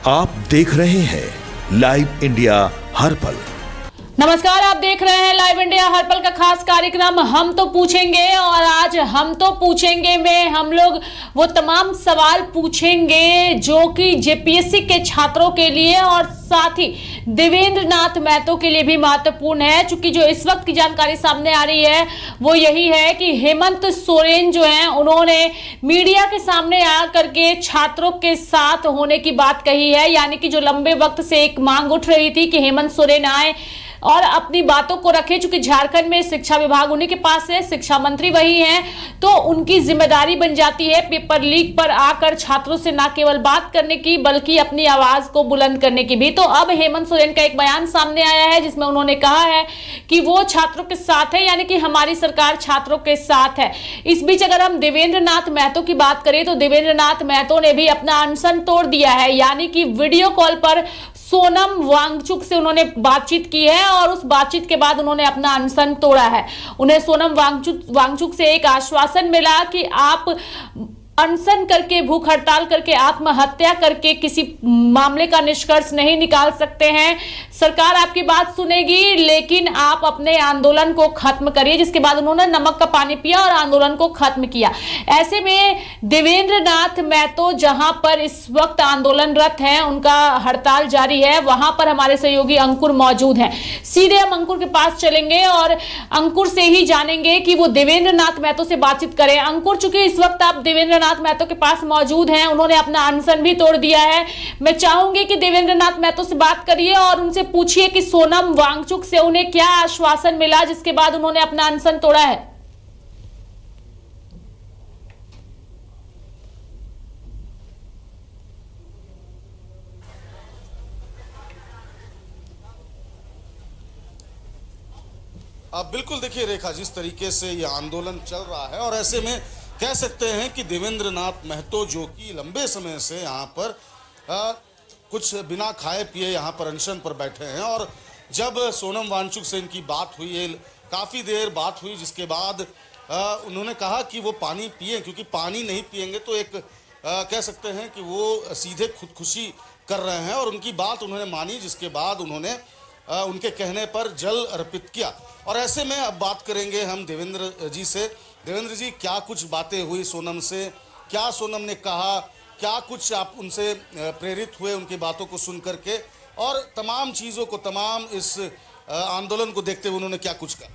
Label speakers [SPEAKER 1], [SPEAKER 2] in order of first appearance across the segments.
[SPEAKER 1] आप देख रहे हैं लाइव इंडिया हर पल।
[SPEAKER 2] नमस्कार, आप देख रहे हैं लाइव इंडिया हर पल का खास कार्यक्रम हम तो पूछेंगे। और आज हम तो पूछेंगे में हम लोग वो तमाम सवाल पूछेंगे जो कि जेपीएससी के छात्रों के लिए और साथ ही देवेंद्र नाथ महतो के लिए भी महत्वपूर्ण है। चूंकि जो इस वक्त की जानकारी सामने आ रही है वो यही है कि हेमंत सोरेन जो हैं उन्होंने मीडिया के सामने आकर के छात्रों के साथ होने की बात कही है। यानी कि जो लंबे वक्त से एक मांग उठ रही थी कि हेमंत सोरेन आए और अपनी बातों को रखे। चूंकि झारखंड में शिक्षा विभाग उन्हीं के पास है, शिक्षा मंत्री वही हैं, तो उनकी जिम्मेदारी बन जाती है पेपर लीक पर आकर छात्रों से ना केवल बात करने की बल्कि अपनी आवाज को बुलंद करने की भी। तो अब हेमंत सोरेन का एक बयान सामने आया है जिसमें उन्होंने कहा है कि वो छात्रों के साथ है, यानी कि हमारी सरकार छात्रों के साथ है। इस बीच अगर हम देवेंद्र नाथ महतो की बात करें तो देवेंद्र नाथ महतो ने भी अपना अनशन तोड़ दिया है। यानी कि वीडियो कॉल पर सोनम वांगचुक से उन्होंने बातचीत की है और उस बातचीत के बाद उन्होंने अपना अनशन तोड़ा है। उन्हें सोनम वांगचुक से एक आश्वासन मिला कि आप अनशन करके, भूख हड़ताल करके, आत्महत्या करके किसी मामले का निष्कर्ष नहीं निकाल सकते हैं। सरकार आपकी बात सुनेगी लेकिन आप अपने आंदोलन को खत्म करिए। जिसके बाद उन्होंने नमक का पानी पिया और आंदोलन को खत्म किया। ऐसे में देवेंद्र नाथ महतो जहां पर इस वक्त आंदोलनरत हैं, उनका हड़ताल जारी है, वहां पर हमारे सहयोगी अंकुर मौजूद हैं। सीधे हम अंकुर के पास चलेंगे और अंकुर से ही जानेंगे कि वो देवेंद्र नाथ महतो से बातचीत करें। अंकुर, चूंकि इस वक्त आप देवेंद्र नाथ महतो के पास मौजूद हैं, उन्होंने अपना अनशन भी तोड़ दिया है। मैं चाहूंगी कि देवेंद्र नाथ महतो से बात करिए और उनसे पूछिए कि सोनम वांगचुक से उन्हें क्या आश्वासन मिला जिसके बाद उन्होंने अपना अनशन तोड़ा है।
[SPEAKER 3] अब बिल्कुल देखिए रेखा, जिस तरीके से ये आंदोलन चल रहा है और ऐसे में कह सकते हैं कि देवेंद्र नाथ महतो जो कि लंबे समय से यहाँ पर कुछ बिना खाए पिए यहाँ पर अनशन पर बैठे हैं और जब सोनम वांगचुक से इनकी बात हुई है, काफ़ी देर बात हुई, जिसके बाद उन्होंने कहा कि वो पानी पिए, क्योंकि पानी नहीं पिएंगे तो एक कह सकते हैं कि वो सीधे खुदकुशी कर रहे हैं और उनकी बात उन्होंने मानी, जिसके बाद उन्होंने उनके कहने पर जल अर्पित किया। और ऐसे में अब बात करेंगे हम देवेंद्र जी से। देवेंद्र जी, क्या कुछ बातें हुई सोनम से, क्या सोनम ने कहा, क्या कुछ आप उनसे प्रेरित हुए उनकी बातों को सुन करके, और तमाम चीज़ों को, तमाम इस आंदोलन को देखते हुए उन्होंने क्या कुछ कहा?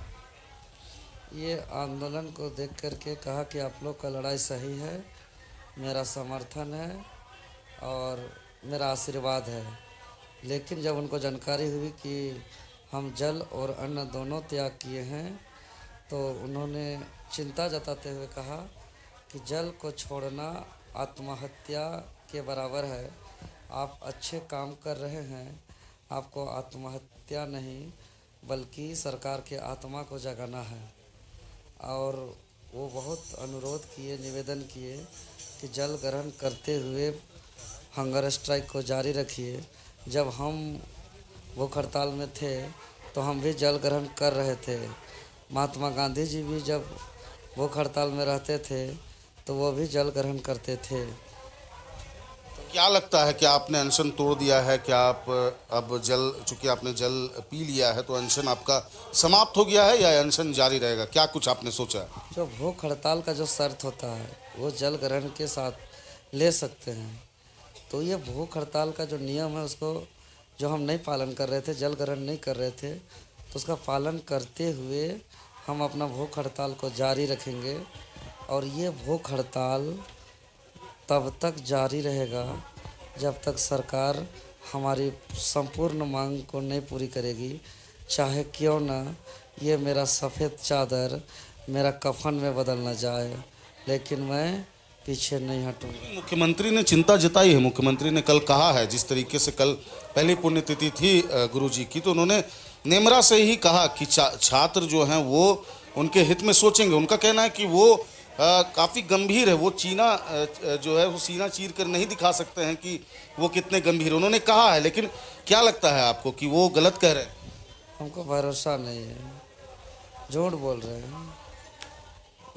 [SPEAKER 4] ये आंदोलन को देख करके कहा कि आप लोग का लड़ाई सही है, मेरा समर्थन है और मेरा आशीर्वाद है। लेकिन जब उनको जानकारी हुई कि हम जल और अन्न दोनों त्याग किए हैं तो उन्होंने चिंता जताते हुए कहा कि जल को छोड़ना आत्महत्या के बराबर है। आप अच्छे काम कर रहे हैं, आपको आत्महत्या नहीं बल्कि सरकार के आत्मा को जगाना है। और वो बहुत अनुरोध किए, निवेदन किए कि जल ग्रहण करते हुए हंगर स्ट्राइक को जारी रखिए। जब हम भूख हड़ताल में थे तो हम भी जल ग्रहण कर रहे थे। महात्मा गांधी जी भी जब भूख हड़ताल में रहते थे तो वो भी जल ग्रहण करते थे।
[SPEAKER 3] तो क्या लगता है कि आपने अनशन तोड़ दिया है? क्या आप अब जल, चूँकि आपने जल पी लिया है तो अनशन आपका समाप्त हो गया है या अनशन जारी रहेगा? क्या कुछ आपने सोचा है?
[SPEAKER 4] जो भूख हड़ताल का जो शर्त होता है वो जल ग्रहण के साथ ले सकते हैं। तो ये भूख हड़ताल का जो नियम है उसको जो हम नहीं पालन कर रहे थे, जल ग्रहण नहीं कर रहे थे, तो उसका पालन करते हुए हम अपना भूख हड़ताल को जारी रखेंगे। और ये भूख हड़ताल तब तक जारी रहेगा जब तक सरकार हमारी संपूर्ण मांग को नहीं पूरी करेगी। चाहे क्यों ना ये मेरा सफ़ेद चादर मेरा कफन में बदल न जाए, लेकिन मैं पीछे नहीं हटूंगा।
[SPEAKER 3] मुख्यमंत्री ने चिंता जताई है। मुख्यमंत्री ने कल कहा है, जिस तरीके से कल पहली पुण्यतिथि थी गुरुजी की, तो उन्होंने नेमरा से ही कहा कि छात्र जो हैं वो उनके हित में सोचेंगे। उनका कहना है कि वो काफ़ी गंभीर है, वो जो है वो सीना चीर कर नहीं दिखा सकते हैं कि वो कितने गंभीर, उन्होंने कहा है। लेकिन क्या लगता है आपको कि वो गलत कह रहे हैं?
[SPEAKER 4] हमको भरोसा नहीं है, झूठ बोल रहे हैं।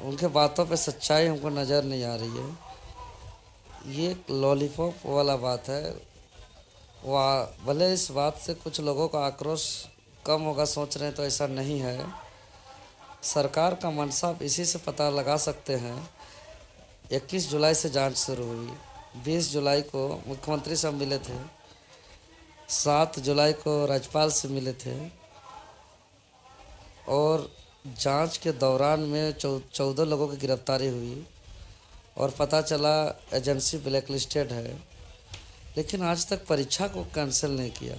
[SPEAKER 4] उनके बातों पे सच्चाई हमको नज़र नहीं आ रही है। ये लॉलीपॉप वाला बात है। वाह भले इस बात से कुछ लोगों का आक्रोश कम होगा सोच रहे हैं, तो ऐसा नहीं है। सरकार का मनसा आप इसी से पता लगा सकते हैं। 21 जुलाई से जांच शुरू हुई, 20 जुलाई को मुख्यमंत्री से हम मिले थे, 7 जुलाई को राज्यपाल से मिले थे, और जांच के दौरान में 14 लोगों की गिरफ्तारी हुई और पता चला एजेंसी ब्लैक लिस्टेड है, लेकिन आज तक परीक्षा को कैंसिल नहीं किया।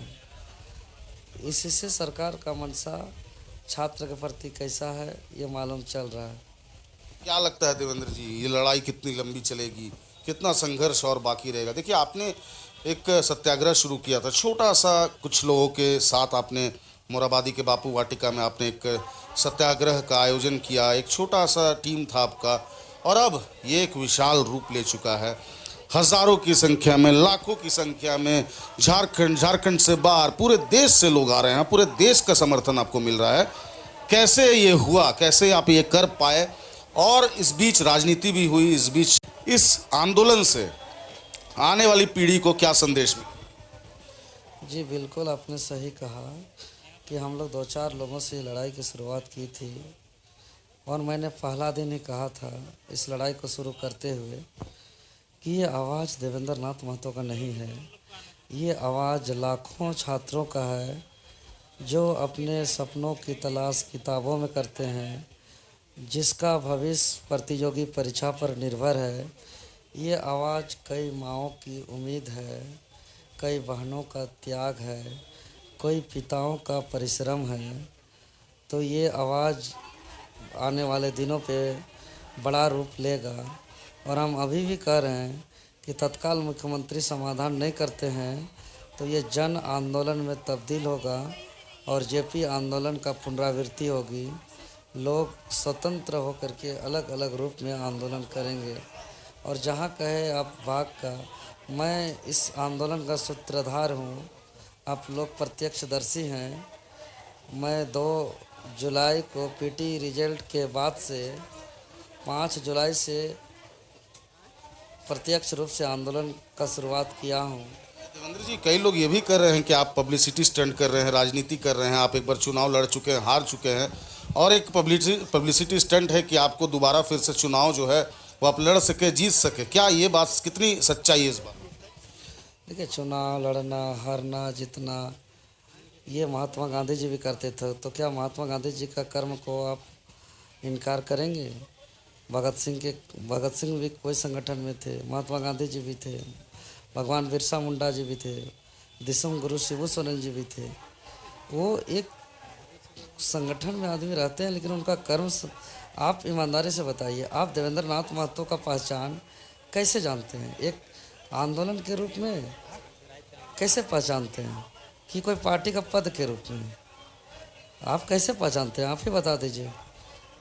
[SPEAKER 4] इसी से सरकार का मनसा छात्र के प्रति कैसा है ये मालूम चल रहा है।
[SPEAKER 3] क्या लगता है देवेंद्र जी, ये लड़ाई कितनी लंबी चलेगी, कितना संघर्ष और बाकी रहेगा? देखिए, आपने एक सत्याग्रह शुरू किया था, छोटा सा, कुछ लोगों के साथ आपने मोराबादी के बापू वाटिका में आपने एक सत्याग्रह का आयोजन किया, एक छोटा सा टीम था आपका, और अब ये एक विशाल रूप ले चुका है। हजारों की संख्या में, लाखों की संख्या में झारखंड से बाहर पूरे देश से लोग आ रहे हैं, पूरे देश का समर्थन आपको मिल रहा है। कैसे ये हुआ, कैसे आप ये कर पाए? और इस बीच राजनीति भी हुई, इस बीच इस आंदोलन से आने वाली पीढ़ी को क्या संदेश मिला?
[SPEAKER 4] जी बिल्कुल, आपने सही कहा कि हम लोग 2-4 लोगों से लड़ाई की शुरुआत की थी, और मैंने पहला दिन ही कहा था इस लड़ाई को शुरू करते हुए कि ये आवाज़ देवेंद्र नाथ महतो का नहीं है, ये आवाज़ लाखों छात्रों का है जो अपने सपनों की तलाश किताबों में करते हैं, जिसका भविष्य प्रतियोगी परीक्षा पर निर्भर है। ये आवाज़ कई माँओं की उम्मीद है, कई बहनों का त्याग है, कोई पिताओं का परिश्रम है। तो ये आवाज़ आने वाले दिनों पे बड़ा रूप लेगा, और हम अभी भी कह रहे हैं कि तत्काल मुख्यमंत्री समाधान नहीं करते हैं तो ये जन आंदोलन में तब्दील होगा और जेपी आंदोलन का पुनरावृत्ति होगी। लोग स्वतंत्र होकर के अलग अलग रूप में आंदोलन करेंगे, और जहाँ कहे आप भाग का, मैं इस आंदोलन का सूत्रधार हूँ, आप लोग प्रत्यक्षदर्शी हैं। मैं 2 जुलाई को पीटी रिजल्ट के बाद से 5 जुलाई से प्रत्यक्ष रूप से आंदोलन का शुरुआत किया हूँ।
[SPEAKER 3] देवेंद्र जी, कई लोग ये भी कर रहे हैं कि आप पब्लिसिटी स्टंट कर रहे हैं, राजनीति कर रहे हैं, आप एक बार चुनाव लड़ चुके हैं, हार चुके हैं, और एक पब्लिसिटी स्टंट है कि आपको दोबारा फिर से चुनाव जो है वो आप लड़ सके, जीत सके। क्या ये बात, कितनी सच्चाई है इस बात?
[SPEAKER 4] देखिए, चुनाव लड़ना, हारना, जीतना, ये महात्मा गांधी जी भी करते थे, तो क्या महात्मा गांधी जी का कर्म को आप इनकार करेंगे? भगत सिंह भी कोई संगठन में थे, महात्मा गांधी जी भी थे, भगवान बिरसा मुंडा जी भी थे, दिसम गुरु शिबू सोरेन जी भी थे। वो एक संगठन में आदमी रहते हैं, लेकिन उनका कर्म आप ईमानदारी से बताइए, आप देवेंद्र नाथ महतो का पहचान कैसे जानते हैं? एक आंदोलन के रूप में कैसे पहचानते हैं कि कोई पार्टी का पद के रूप में? आप कैसे पहचानते हैं? आप ही बता दीजिए।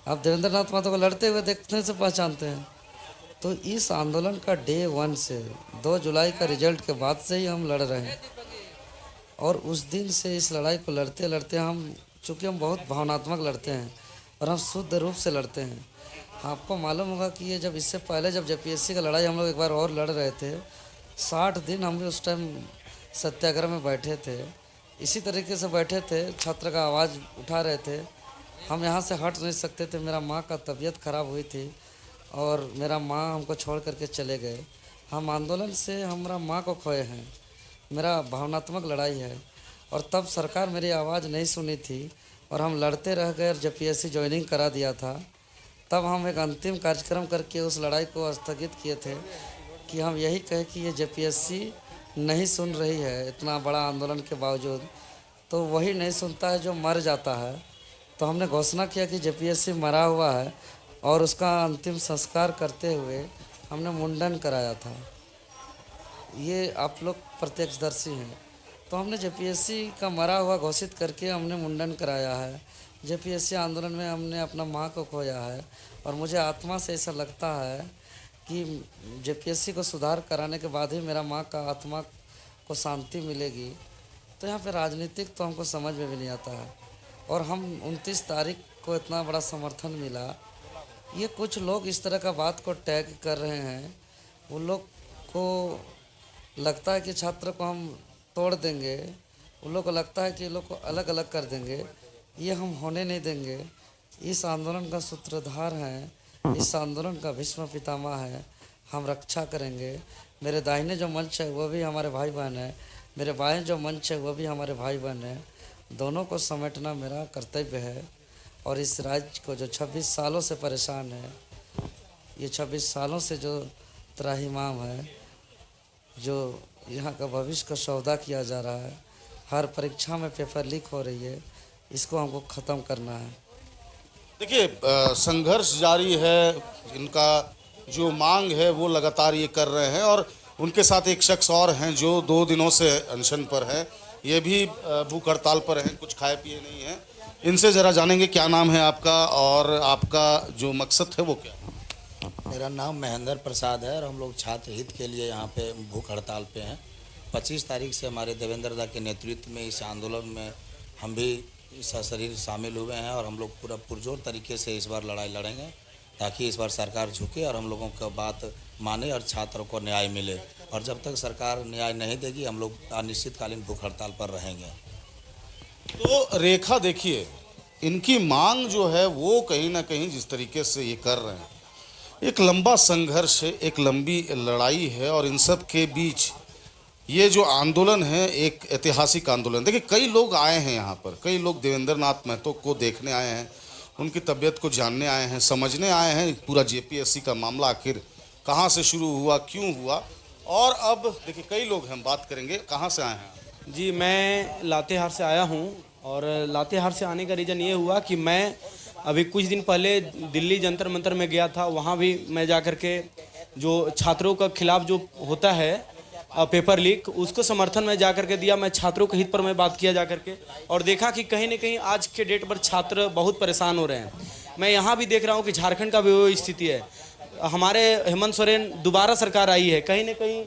[SPEAKER 4] आप देवेंद्र नाथ महतो को लड़ते हुए देखने से पहचानते हैं। तो इस आंदोलन का डे 1 से 2 जुलाई का रिजल्ट के बाद से ही हम लड़ रहे हैं, और उस दिन से इस लड़ाई को लड़ते लड़ते चूँकि हम बहुत भावनात्मक लड़ते हैं और हम शुद्ध रूप से लड़ते हैं। आपको मालूम होगा कि ये जब इससे पहले जब जेपीएससी का लड़ाई हम लोग एक बार और लड़ रहे थे, 60 दिन हम भी उस टाइम सत्याग्रह में बैठे थे, इसी तरीके से बैठे थे, छात्र का आवाज़ उठा रहे थे। हम यहाँ से हट नहीं सकते थे। मेरा माँ का तबीयत खराब हुई थी और मेरा माँ हमको छोड़ करके चले गए। हम आंदोलन से हमारा माँ को खोए हैं। मेरा भावनात्मक लड़ाई है, और तब सरकार मेरी आवाज़ नहीं सुनी थी और हम लड़ते रह गए और जेपीएससी ज्वाइनिंग करा दिया था। तब हम एक अंतिम कार्यक्रम करके उस लड़ाई को स्थगित किए थे कि हम यही कहें कि ये जेपीएससी नहीं सुन रही है, इतना बड़ा आंदोलन के बावजूद। तो वही नहीं सुनता है जो मर जाता है। तो हमने घोषणा किया कि जेपीएससी मरा हुआ है, और उसका अंतिम संस्कार करते हुए हमने मुंडन कराया था। ये आप लोग प्रत्यक्षदर्शी हैं। तो हमने जेपीएससी का मरा हुआ घोषित करके हमने मुंडन कराया है। जेपीएससी आंदोलन में हमने अपना माँ को खोया है, और मुझे आत्मा से ऐसा लगता है कि जेपीएससी को सुधार कराने के बाद ही मेरा माँ का आत्मा को शांति मिलेगी। तो यहाँ पे राजनीतिक तो हमको समझ में भी नहीं आता है, और हम 29 तारीख को इतना बड़ा समर्थन मिला। ये कुछ लोग इस तरह का बात को टैग कर रहे हैं, उन लोग को लगता है कि छात्र को हम तोड़ देंगे, उन लोग को लगता है कि ये लोग को अलग अलग कर देंगे, ये हम होने नहीं देंगे। इस आंदोलन का सूत्रधार हैं, इस आंदोलन का भीष्म पितामह है, हम रक्षा करेंगे। मेरे दाहिने जो मंच है वो भी हमारे भाई बहन है, मेरे बाएं जो मंच है वो भी हमारे भाई बहन है। दोनों को समेटना मेरा कर्तव्य है। और इस राज्य को जो 26 सालों से परेशान है, ये 26 सालों से जो त्राहिमाम है, जो यहाँ का भविष्य का सौदा किया जा रहा है, हर परीक्षा में पेपर लीक हो रही है, इसको हमको ख़त्म करना है।
[SPEAKER 3] देखिए संघर्ष जारी है, इनका जो मांग है वो लगातार ये कर रहे हैं और उनके साथ एक शख्स और हैं जो 2 दिनों से अनशन पर हैं, ये भी भूख हड़ताल पर हैं, कुछ खाए पिए नहीं हैं। इनसे ज़रा जानेंगे क्या नाम है आपका और आपका जो मकसद है वो क्या है।
[SPEAKER 5] मेरा नाम महेंद्र प्रसाद है और हम लोग छात्र हित के लिए यहाँ पे भूख हड़ताल पे हैं। 25 तारीख से हमारे देवेंद्र दा के नेतृत्व में इस आंदोलन में हम भी सशरीर शामिल हुए हैं और हम लोग पूरा पुरजोर तरीके से इस बार लड़ाई लड़ेंगे ताकि इस बार सरकार झुके और हम लोगों का बात माने और छात्रों को न्याय मिले। और जब तक सरकार न्याय नहीं देगी हम लोग अनिश्चितकालीन भूख हड़ताल पर रहेंगे।
[SPEAKER 3] तो रेखा देखिए, इनकी मांग जो है वो कहीं ना कहीं जिस तरीके से ये कर रहे हैं, एक लंबा संघर्ष है, एक लंबी लड़ाई है और इन सब के बीच ये जो आंदोलन है एक ऐतिहासिक आंदोलन। देखिए कई लोग आए हैं यहाँ पर, कई लोग देवेंद्र नाथ महतो को देखने आए हैं, उनकी तबीयत को जानने आए हैं, समझने आए हैं पूरा जेपीएससी का मामला आखिर कहाँ से शुरू हुआ, क्यों हुआ। और अब देखिए कई लोग हैं, बात करेंगे। कहाँ से आए हैं
[SPEAKER 6] जी? मैं लातेहार से आया हूँ और लातेहार से आने का रीज़न ये हुआ कि मैं अभी कुछ दिन पहले दिल्ली जंतर मंतर में गया था। वहाँ भी मैं जा कर के जो छात्रों का खिलाफ जो होता है पेपर लीक, उसको समर्थन में जा कर के दिया। मैं छात्रों के हित पर मैं बात किया जा कर के और देखा कि कहीं ना कहीं आज के डेट पर छात्र बहुत परेशान हो रहे हैं। मैं यहाँ भी देख रहा हूँ कि झारखंड का भी वही स्थिति है। हमारे हेमंत सोरेन दोबारा सरकार आई है, कहीं ना कहीं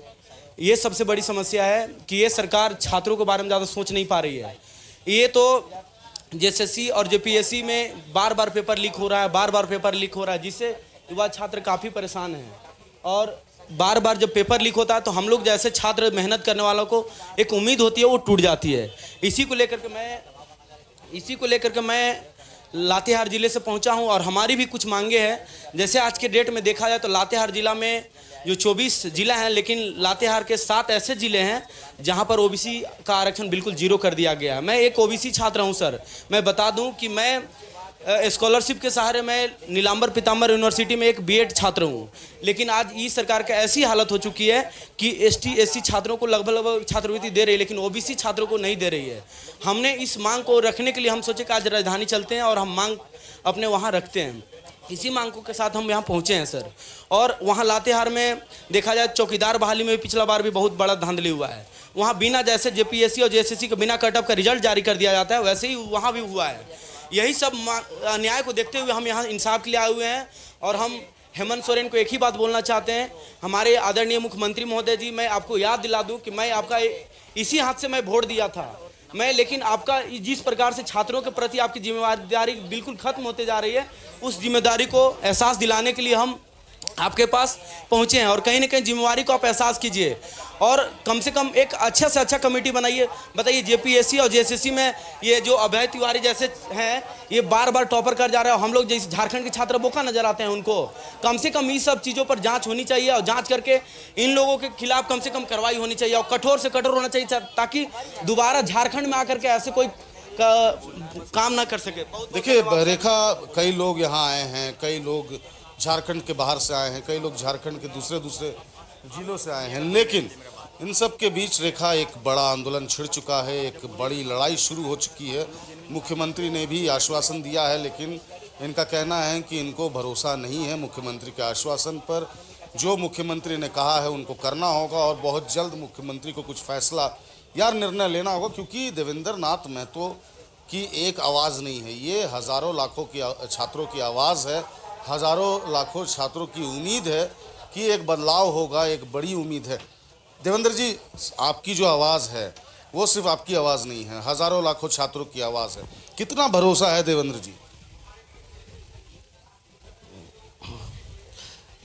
[SPEAKER 6] ये सबसे बड़ी समस्या है कि ये सरकार छात्रों के बारे में ज़्यादा सोच नहीं पा रही है। ये तो जेएसएससी और जेपीएससी में बार बार पेपर लीक हो रहा है, बार बार पेपर लीक हो रहा है, जिससे युवा छात्र काफ़ी परेशान हैं। और बार बार जब पेपर लीक होता है तो हम लोग जैसे छात्र मेहनत करने वालों को एक उम्मीद होती है वो टूट जाती है। इसी को लेकर के मैं लातेहार ज़िले से पहुंचा हूं और हमारी भी कुछ मांगे हैं। जैसे आज के डेट में देखा जाए तो लातेहार ज़िला में जो 24 ज़िला हैं, लेकिन लातेहार के 7 ऐसे ज़िले हैं जहां पर ओबीसी का आरक्षण बिल्कुल जीरो कर दिया गया है। मैं एक ओबीसी छात्र हूं सर। मैं बता दूं कि मैं स्कॉलरशिप के सहारे मैं नीलांबर पीताम्बर यूनिवर्सिटी में एक बीएड छात्र हूँ, लेकिन आज इस सरकार का ऐसी हालत हो चुकी है कि एसटी एससी छात्रों को लगभग छात्रवृत्ति दे रही है, लेकिन ओबीसी छात्रों को नहीं दे रही है। हमने इस मांग को रखने के लिए हम सोचे कि आज राजधानी चलते हैं और हम मांग अपने वहाँ रखते हैं। इसी मांगों के साथ हम यहाँ पहुँचे हैं सर। और वहाँ लातेहार में देखा जाए चौकीदार बहाली में पिछला बार भी बहुत बड़ा धांधली हुआ है। वहाँ बिना जैसे जेपीएससी और जेएसएससी के बिना कटअप का रिजल्ट जारी कर दिया जाता है, वैसे ही वहाँ भी हुआ है। यही सब अन्याय को देखते हुए हम यहाँ इंसाफ के लिए आए हुए हैं और हम हेमंत सोरेन को एक ही बात बोलना चाहते हैं। हमारे आदरणीय मुख्यमंत्री महोदय जी, मैं आपको याद दिला दूं कि मैं आपका इसी हाथ से मैं वोट दिया था मैं, लेकिन आपका जिस प्रकार से छात्रों के प्रति आपकी जिम्मेदारी बिल्कुल खत्म होते जा रही है, उस जिम्मेदारी को एहसास दिलाने के लिए हम आपके पास पहुंचे हैं। और कहीं ना कहीं जिम्मेवारी को आप एहसास कीजिए और कम से कम एक अच्छा से अच्छा कमेटी बनाइए। बताइए जेपीएससी और जेएसएससी में ये जो अभय तिवारी जैसे हैं, ये बार बार टॉपर कर जा रहे हैं। हम लोग जैसे झारखंड के छात्र बोका नजर आते हैं उनको। कम से कम इस सब चीज़ों पर जांच होनी चाहिए और जांच करके इन लोगों के खिलाफ कम से कम कार्रवाई होनी चाहिए और कठोर से कठोर होना चाहिए ताकि दोबारा झारखंड में आकर के ऐसे कोई काम ना कर सके।
[SPEAKER 3] देखिए रेखा, कई लोग यहाँ आए हैं, कई लोग झारखंड के बाहर से आए हैं, कई लोग झारखंड के दूसरे जिलों से आए हैं, लेकिन इन सब के बीच रेखा एक बड़ा आंदोलन छिड़ चुका है, एक बड़ी लड़ाई शुरू हो चुकी है। मुख्यमंत्री ने भी आश्वासन दिया है, लेकिन इनका कहना है कि इनको भरोसा नहीं है मुख्यमंत्री के आश्वासन पर। जो मुख्यमंत्री ने कहा है उनको करना होगा और बहुत जल्द मुख्यमंत्री को कुछ फैसला या निर्णय लेना होगा, क्योंकि देवेंद्र नाथ महतो की एक आवाज़ नहीं है, ये हज़ारों लाखों की छात्रों की आवाज़ है, हज़ारों लाखों छात्रों की उम्मीद है कि एक बदलाव होगा, एक बड़ी उम्मीद है। देवेंद्र जी, आपकी जो आवाज़ है वो सिर्फ आपकी आवाज़ नहीं है, हज़ारों लाखों छात्रों की आवाज़ है। कितना भरोसा है देवेंद्र जी?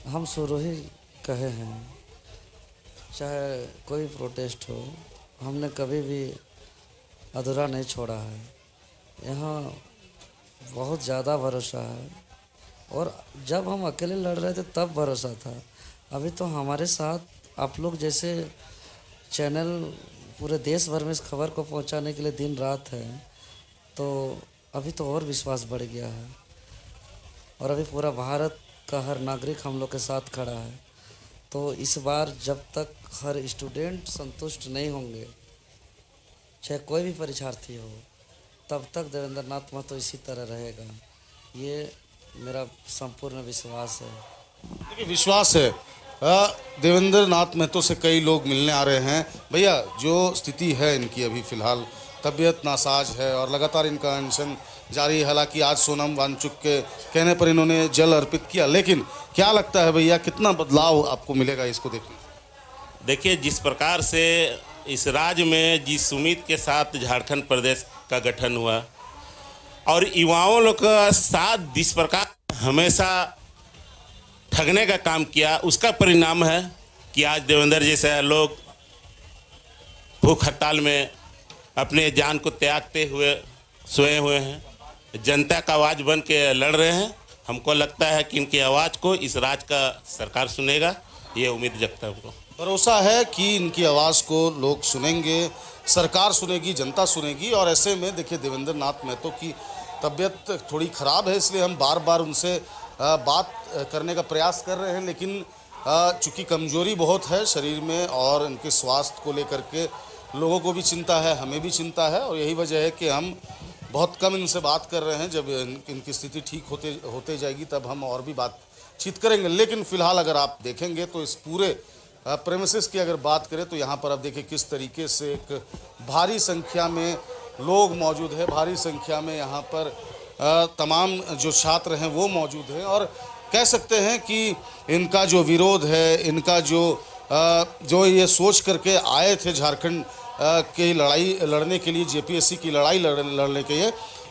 [SPEAKER 4] हम शुरू ही कहे हैं, चाहे कोई प्रोटेस्ट हो, हमने कभी भी अधूरा नहीं छोड़ा है। यहाँ बहुत ज़्यादा भरोसा है, और जब हम अकेले लड़ रहे थे तब भरोसा था। अभी तो हमारे साथ आप लोग जैसे चैनल पूरे देश भर में इस खबर को पहुंचाने के लिए दिन रात है, तो अभी तो और विश्वास बढ़ गया है। और अभी पूरा भारत का हर नागरिक हम लोग के साथ खड़ा है। तो इस बार जब तक हर स्टूडेंट संतुष्ट नहीं होंगे, चाहे कोई भी परीक्षार्थी हो, तब तक देवेंद्र नाथ महतो इसी तरह रहेगा। ये मेरा संपूर्ण विश्वास है।
[SPEAKER 3] देखिए, विश्वास है। देवेंद्र नाथ महतो से कई लोग मिलने आ रहे हैं। भैया, जो स्थिति है इनकी अभी फ़िलहाल, तबीयत नासाज है और लगातार इनका अनशन जारी है। हालांकि आज सोनम वांगचुक के कहने पर इन्होंने जल अर्पित किया, लेकिन क्या लगता है भैया, कितना बदलाव आपको मिलेगा इसको देखने?
[SPEAKER 7] देखिए, जिस प्रकार से इस राज्य में जिस उम्मीद के साथ झारखंड प्रदेश का गठन हुआ और युवाओं लोग का साथ जिस प्रकार हमेशा ठगने का काम किया, उसका परिणाम है कि आज देवेंद्र जैसे लोग भूख हड़ताल में अपने जान को त्यागते हुए सोए हुए हैं, जनता का आवाज़ बन के लड़ रहे हैं। हमको लगता है कि इनकी आवाज़ को इस राज्य का सरकार सुनेगा, ये उम्मीद जगता है। हमको
[SPEAKER 3] भरोसा है कि इनकी आवाज़ को लोग सुनेंगे, सरकार सुनेगी, जनता सुनेगी। और ऐसे में देखिए, देवेंद्र नाथ महतो की तबीयत थोड़ी ख़राब है, इसलिए हम बार बार उनसे बात करने का प्रयास कर रहे हैं, लेकिन चूँकि कमज़ोरी बहुत है शरीर में और इनके स्वास्थ्य को लेकर के लोगों को भी चिंता है, हमें भी चिंता है, और यही वजह है कि हम बहुत कम इनसे बात कर रहे हैं। जब इनकी स्थिति ठीक होते जाएगी तब हम और भी बातचीत करेंगे। लेकिन फ़िलहाल अगर आप देखेंगे तो इस पूरे प्रेमिसेस की अगर बात करें तो यहाँ पर आप देखिए किस तरीके से एक भारी संख्या में लोग मौजूद है, भारी संख्या में यहाँ पर तमाम जो छात्र हैं वो मौजूद हैं। और कह सकते हैं कि इनका जो विरोध है, इनका जो ये सोच करके आए थे झारखंड की लड़ाई लड़ने के लिए, जेपीएससी की लड़ाई लड़ने के लिए,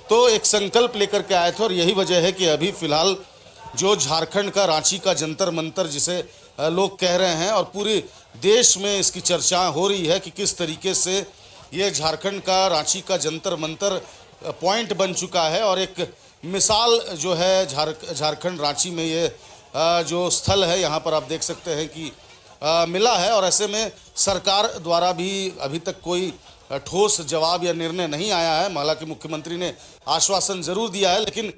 [SPEAKER 3] तो एक संकल्प लेकर के आए थे। और यही वजह है कि अभी फ़िलहाल जो झारखंड का रांची का जंतर मंतर जिसे लोग कह रहे हैं, और पूरे देश में इसकी चर्चा हो रही है कि किस तरीके से ये झारखंड का रांची का जंतर मंतर पॉइंट बन चुका है। और एक मिसाल जो है झारखंड रांची में ये जो स्थल है, यहाँ पर आप देख सकते हैं कि मिला है। और ऐसे में सरकार द्वारा भी अभी तक कोई ठोस जवाब या निर्णय नहीं आया है। हालांकि मुख्यमंत्री ने आश्वासन जरूर दिया है, लेकिन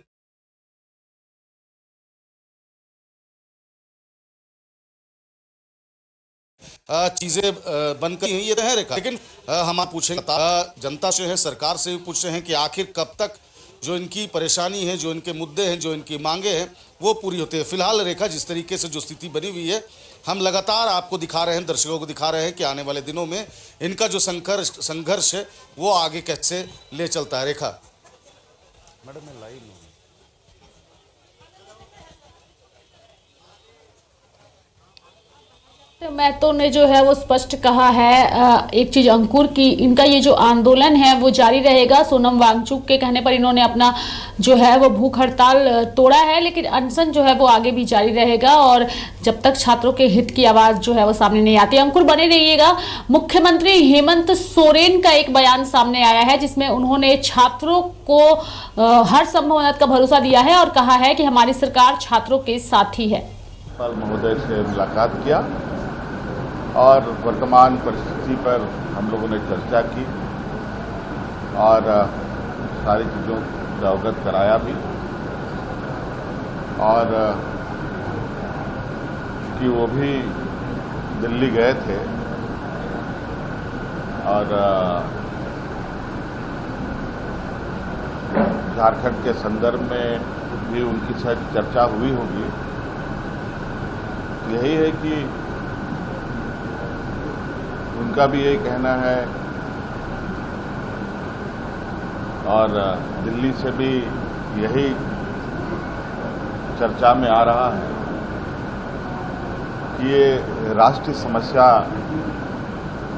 [SPEAKER 3] चीज़ें बनकर ये है रेखा। लेकिन हम आप पूछेंगे जनता से है, सरकार से भी पूछ रहे हैं कि आखिर कब तक जो इनकी परेशानी है, जो इनके मुद्दे हैं, जो इनकी मांगे हैं, वो पूरी होती है। फिलहाल रेखा, जिस तरीके से जो स्थिति बनी हुई है, हम लगातार आपको दिखा रहे हैं, दर्शकों को दिखा रहे हैं कि आने वाले दिनों में इनका जो संघर्ष है वो आगे कैसे ले चलता है। रेखा मैडम, मैं लाइव हूँ।
[SPEAKER 2] महतो ने जो है वो स्पष्ट कहा है एक चीज अंकुर की, इनका ये जो आंदोलन है वो जारी रहेगा। सोनम वांगचुक के कहने पर इन्होंने अपना जो है वो भूख हड़ताल तोड़ा है, लेकिन अनशन जो है वो आगे भी जारी रहेगा, और जब तक छात्रों के हित की आवाज जो है वो सामने नहीं आती। अंकुर, बने रहिएगा। मुख्यमंत्री हेमंत सोरेन का एक बयान सामने आया है जिसमें उन्होंने छात्रों को हर संभव मदद का भरोसा दिया है और कहा है कि हमारी सरकार छात्रों के साथ ही है।
[SPEAKER 8] महोदय से मुलाकात किया और वर्तमान परिस्थिति पर हम लोगों ने चर्चा की और सारी चीज़ों से अवगत कराया भी। और कि वो भी दिल्ली गए थे और झारखंड के संदर्भ में भी उनकी शायद चर्चा हुई होगी। यही है कि उनका भी यही कहना है और दिल्ली से भी यही चर्चा में आ रहा है कि ये राष्ट्रीय समस्या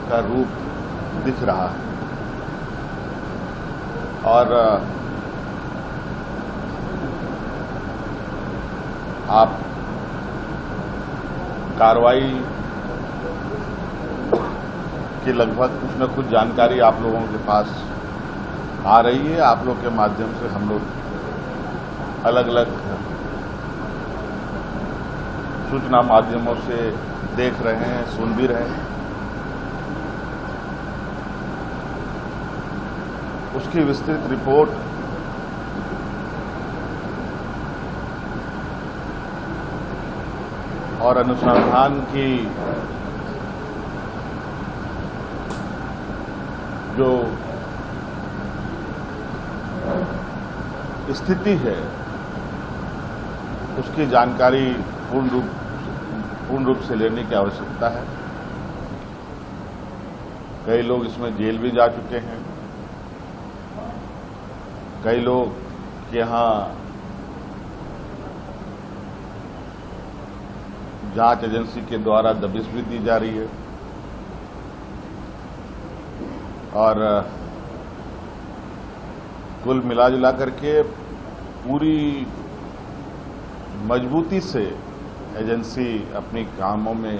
[SPEAKER 8] का रूप दिख रहा है और आप कार्रवाई की लगभग कुछ न कुछ जानकारी आप लोगों के पास आ रही है। आप लोग के माध्यम से हम लोग अलग अलग सूचना माध्यमों से देख रहे हैं, सुन भी रहे हैं। उसकी विस्तृत रिपोर्ट और अनुसंधान की जो स्थिति है उसकी जानकारी पूर्ण रूप से लेने की आवश्यकता है। कई लोग इसमें जेल भी जा चुके हैं, कई लोग के यहाँ जांच एजेंसी के द्वारा दबिश भी दी जा रही है और कुल मिलाजुला करके पूरी मजबूती से एजेंसी अपनी कामों में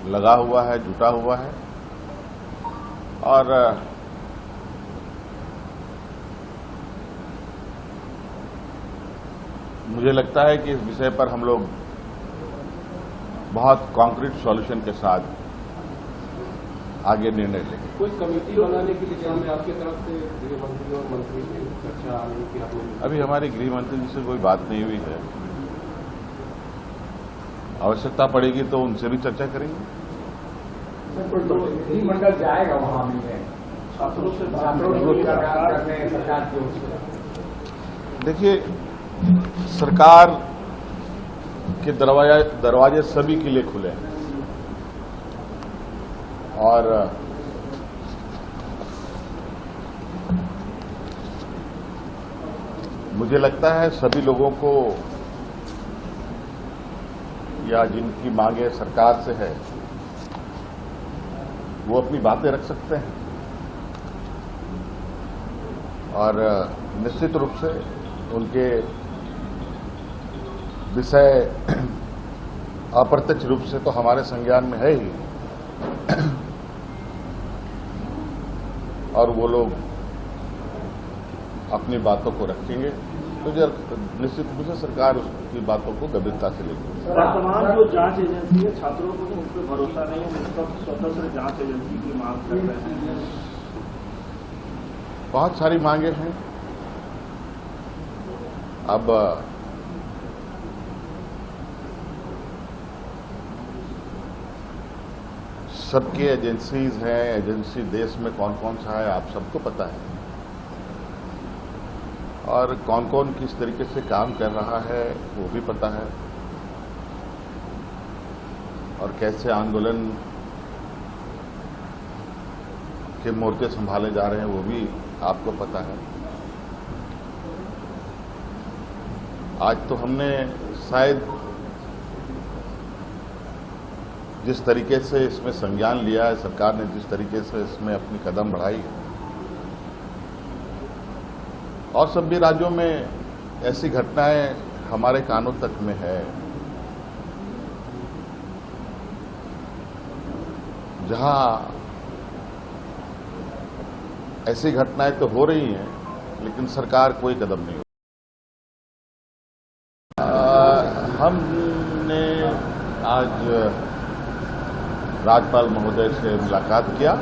[SPEAKER 8] लगा हुआ है, जुटा हुआ है और मुझे लगता है कि इस विषय पर हम लोग बहुत कॉन्क्रीट सॉल्यूशन के साथ आगे निर्णय लेंगे।
[SPEAKER 9] कोई कमेटी बनाने की दिशा में आपकी तरफ से गृह मंत्री और मंत्री की चर्चा आने की आपने?
[SPEAKER 8] अभी हमारे गृह मंत्री जी से कोई बात नहीं हुई है। आवश्यकता पड़ेगी तो उनसे भी चर्चा करेंगे।
[SPEAKER 9] मंडल जाएगा वहां भी है, छात्रों से करने सरकार की ओर से।
[SPEAKER 8] देखिए, सरकार के दरवाजे सभी के लिए खुले हैं और मुझे लगता है सभी लोगों को या जिनकी मांगे सरकार से है वो अपनी बातें रख सकते हैं और निश्चित रूप से उनके विषय अप्रत्यक्ष रूप से तो हमारे संज्ञान में है ही और वो लोग अपनी बातों को रखेंगे तो निश्चित रूप से सरकार उसकी बातों को गंभीरता से लेगी।
[SPEAKER 10] वर्तमान जो जांच एजेंसी है, छात्रों को तो उन पर भरोसा नहीं है, उसका स्वतंत्र जांच एजेंसी की मांग कर रहे हैं।
[SPEAKER 8] बहुत सारी मांगे हैं। अब सबके एजेंसीज हैं, एजेंसी देश में कौन कौन सा है आप सबको पता है और कौन कौन किस तरीके से काम कर रहा है वो भी पता है और कैसे आंदोलन के मोर्चे संभाले जा रहे हैं वो भी आपको पता है। आज तो हमने शायद जिस तरीके से इसमें संज्ञान लिया है, सरकार ने जिस तरीके से इसमें अपनी कदम बढ़ाई है और सभी राज्यों में ऐसी घटनाएं हमारे कानों तक में है जहां ऐसी घटनाएं तो हो रही हैं लेकिन सरकार कोई कदम नहीं हमने आज राज्यपाल महोदय से मुलाकात किया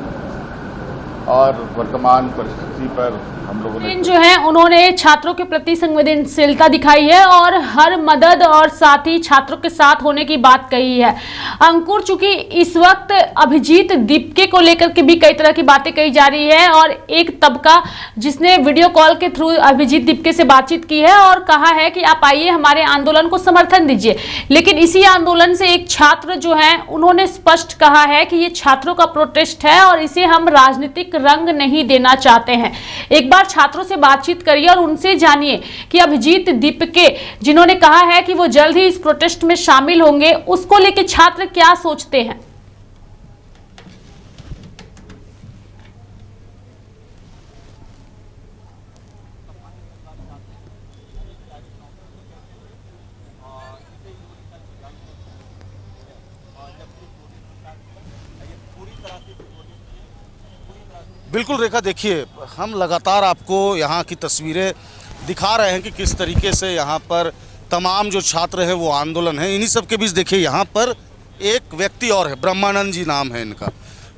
[SPEAKER 8] और वर्तमान परिस्थिति पर हम लोगों ने
[SPEAKER 2] जो है उन्होंने छात्रों के प्रति संवेदनशीलता दिखाई है और हर मदद और साथ ही छात्रों के साथ होने की बात कही है। अंकुर, चूंकि इस वक्त अभिजीत दीपके को लेकर के भी कई तरह की बातें कही जा रही है और एक तबका जिसने वीडियो कॉल के थ्रू अभिजीत दीपके से बातचीत की है और कहा है कि आप आइए हमारे आंदोलन को समर्थन दीजिए, लेकिन इसी आंदोलन से एक छात्र जो है उन्होंने स्पष्ट कहा है कि ये छात्रों का प्रोटेस्ट है और इसे हम राजनीतिक रंग नहीं देना चाहते हैं। एक बार छात्रों से बातचीत करिए और उनसे जानिए कि अभिजीत दीपके जिन्होंने कहा है कि वो जल्द ही इस प्रोटेस्ट में शामिल होंगे, उसको लेकर छात्र क्या सोचते हैं।
[SPEAKER 3] बिल्कुल रेखा, देखिए हम लगातार आपको यहाँ की तस्वीरें दिखा रहे हैं कि किस तरीके से यहाँ पर तमाम जो छात्र हैं वो आंदोलन है। इन्हीं सब के बीच देखिए यहाँ पर एक व्यक्ति और है, ब्रह्मानंद जी नाम है इनका।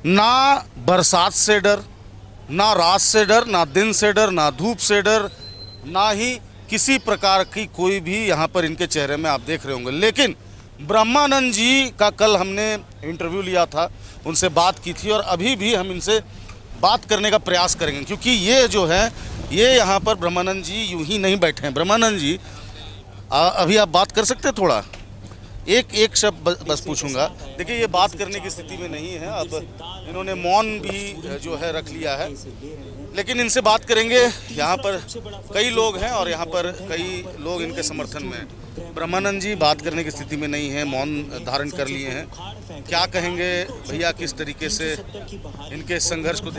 [SPEAKER 3] ना बरसात से डर, ना रात से डर, ना दिन से डर, ना धूप से डर, ना ही किसी प्रकार की कोई भी यहाँ पर इनके चेहरे में आप देख रहे होंगे। लेकिन ब्रह्मानंद जी का कल हमने इंटरव्यू लिया था, उनसे बात की थी और अभी भी हम इनसे बात करने का प्रयास करेंगे, क्योंकि ये जो है ये यहाँ पर ब्रह्मानंद जी यूं ही नहीं बैठे हैं। ब्रह्मानंद जी अभी आप बात कर सकते हैं? थोड़ा एक शब्द बस पूछूंगा। देखिए ये बात करने की स्थिति में नहीं है, अब इन्होंने मौन भी जो है रख लिया है, लेकिन इनसे बात करेंगे। यहाँ पर कई लोग हैं और यहाँ पर कई लोग इनके समर्थन में हैं। ब्रह्मानंद जी बात करने की स्थिति में नहीं है, मौन धारण कर लिए हैं। क्या कहेंगे भैया, किस तरीके से इनके संघर्ष को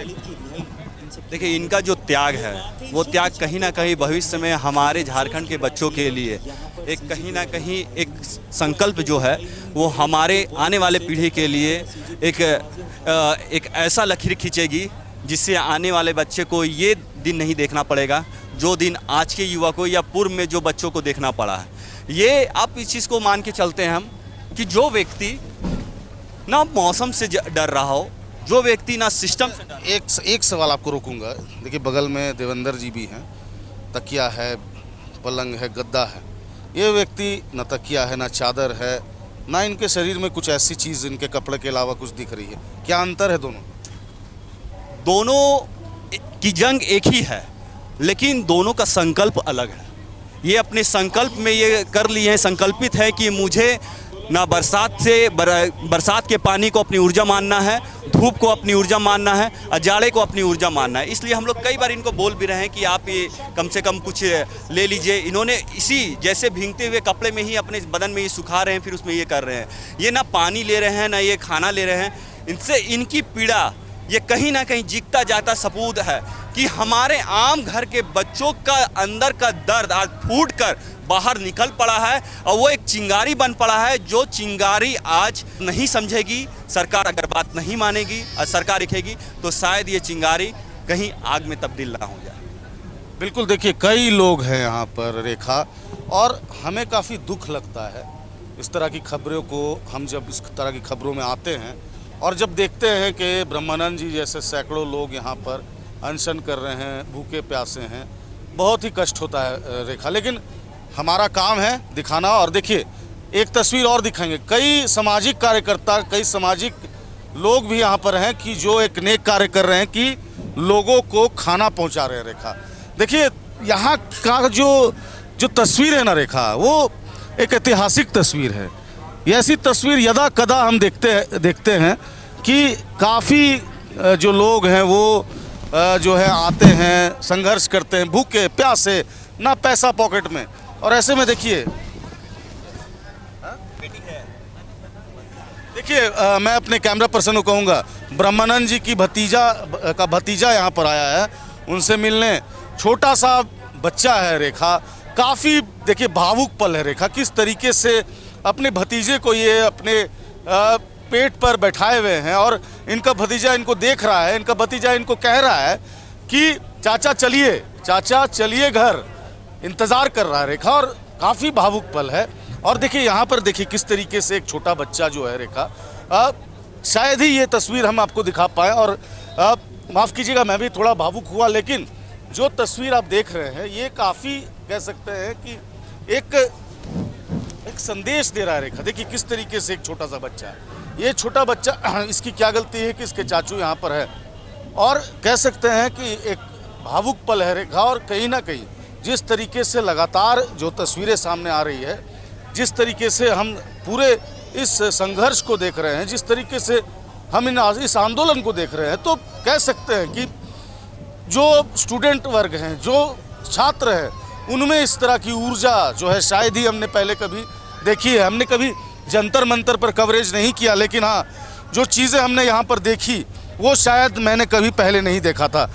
[SPEAKER 11] देखिए, इनका जो त्याग है वो त्याग कहीं ना कहीं भविष्य में हमारे झारखंड के बच्चों के लिए एक कहीं ना कहीं एक संकल्प जो है वो हमारे आने वाले पीढ़ी के लिए एक ऐसा लकीर खींचेगी जिससे आने वाले बच्चे को ये दिन नहीं देखना पड़ेगा जो दिन आज के युवा को या पूर्व में जो बच्चों को देखना पड़ा है। ये आप इस चीज़ को मान के चलते हैं हम कि जो व्यक्ति ना मौसम से डर रहा हो, जो व्यक्ति ना सिस्टम से
[SPEAKER 3] एक सवाल आपको रोकूंगा। देखिए बगल में देवेंद्र जी भी हैं, तकिया है, पलंग है, गद्दा है। ये व्यक्ति न तकिया है, ना चादर है, ना इनके शरीर में कुछ ऐसी चीज़ इनके कपड़े के अलावा कुछ दिख रही है। क्या अंतर है
[SPEAKER 11] दोनों की जंग एक ही है, लेकिन दोनों का संकल्प अलग है। ये अपने संकल्प में ये कर लिए हैं, संकल्पित है कि मुझे ना बरसात के पानी को अपनी ऊर्जा मानना है, धूप को अपनी ऊर्जा मानना है, अजाड़े को अपनी ऊर्जा मानना है। इसलिए हम लोग कई बार इनको बोल भी रहे हैं कि आप ये कम से कम कुछ ले लीजिए। इन्होंने इसी जैसे भीगते हुए कपड़े में ही अपने बदन में ये सुखा रहे हैं, फिर उसमें ये कर रहे हैं। ये ना पानी ले रहे हैं, ना ये खाना ले रहे हैं। इनसे इनकी पीड़ा ये कहीं ना कहीं जीता जाता सबूत है कि हमारे आम घर के बच्चों का अंदर का दर्द आज फूट कर बाहर निकल पड़ा है और वो एक चिंगारी बन पड़ा है, जो चिंगारी आज नहीं समझेगी सरकार। अगर बात नहीं मानेगी और सरकार लिखेगी तो शायद ये चिंगारी कहीं आग में तब्दील ना हो जाए।
[SPEAKER 3] बिल्कुल, देखिए कई लोग हैं यहाँ पर रेखा, और हमें काफ़ी दुख लगता है इस तरह की खबरों को। हम जब इस तरह की खबरों में आते हैं और जब देखते हैं कि ब्रह्मानंद जी जैसे सैकड़ों लोग यहाँ पर अनशन कर रहे हैं, भूखे प्यासे हैं, बहुत ही कष्ट होता है रेखा। लेकिन हमारा काम है दिखाना। और देखिए एक तस्वीर और दिखाएंगे। कई सामाजिक कार्यकर्ता, कई सामाजिक लोग भी यहाँ पर हैं कि जो एक नेक कार्य कर रहे हैं कि लोगों को खाना पहुँचा रहे हैं। रेखा देखिए यहाँ का जो तस्वीर है ना रेखा, वो एक ऐतिहासिक तस्वीर है। ये ऐसी तस्वीर यदा कदा हम देखते हैं कि काफ़ी जो लोग हैं वो जो है आते हैं, संघर्ष करते हैं, भूखे प्यासे, ना पैसा पॉकेट में। और ऐसे में देखिए मैं अपने कैमरा पर्सन को कहूँगा, ब्रह्मानंद जी की भतीजा यहाँ पर आया है उनसे मिलने। छोटा सा बच्चा है रेखा, काफ़ी देखिए भावुक पल है रेखा, किस तरीके से अपने भतीजे को ये अपने पेट पर बैठाए हुए हैं और इनका भतीजा इनको देख रहा है। इनका भतीजा इनको कह रहा है कि चाचा चलिए घर, इंतज़ार कर रहा है रेखा। और काफ़ी भावुक पल है। और देखिए यहाँ पर देखिए किस तरीके से एक छोटा बच्चा जो है रेखा, शायद ही ये तस्वीर हम आपको दिखा पाएँ। और माफ़ कीजिएगा, मैं भी थोड़ा भावुक हुआ, लेकिन जो तस्वीर आप देख रहे हैं ये काफ़ी कह सकते हैं कि एक संदेश दे रहा है रेखा। देखिए किस तरीके से एक छोटा सा बच्चा है, ये छोटा बच्चा, इसकी क्या गलती है कि इसके चाचू यहाँ पर है। और कह सकते हैं कि एक भावुक पल है रेखा। और कहीं ना कहीं जिस तरीके से लगातार जो तस्वीरें सामने आ रही है, जिस तरीके से हम पूरे इस संघर्ष को देख रहे हैं, जिस तरीके से हम इस आंदोलन को देख रहे हैं, तो कह सकते हैं कि जो स्टूडेंट वर्ग हैं, जो छात्र हैं, उनमें इस तरह की ऊर्जा जो है शायद ही हमने पहले कभी देखी है। हमने कभी जंतर मंतर पर कवरेज नहीं किया, लेकिन हाँ जो चीज़ें हमने यहाँ पर देखी वो शायद मैंने कभी पहले नहीं देखा था।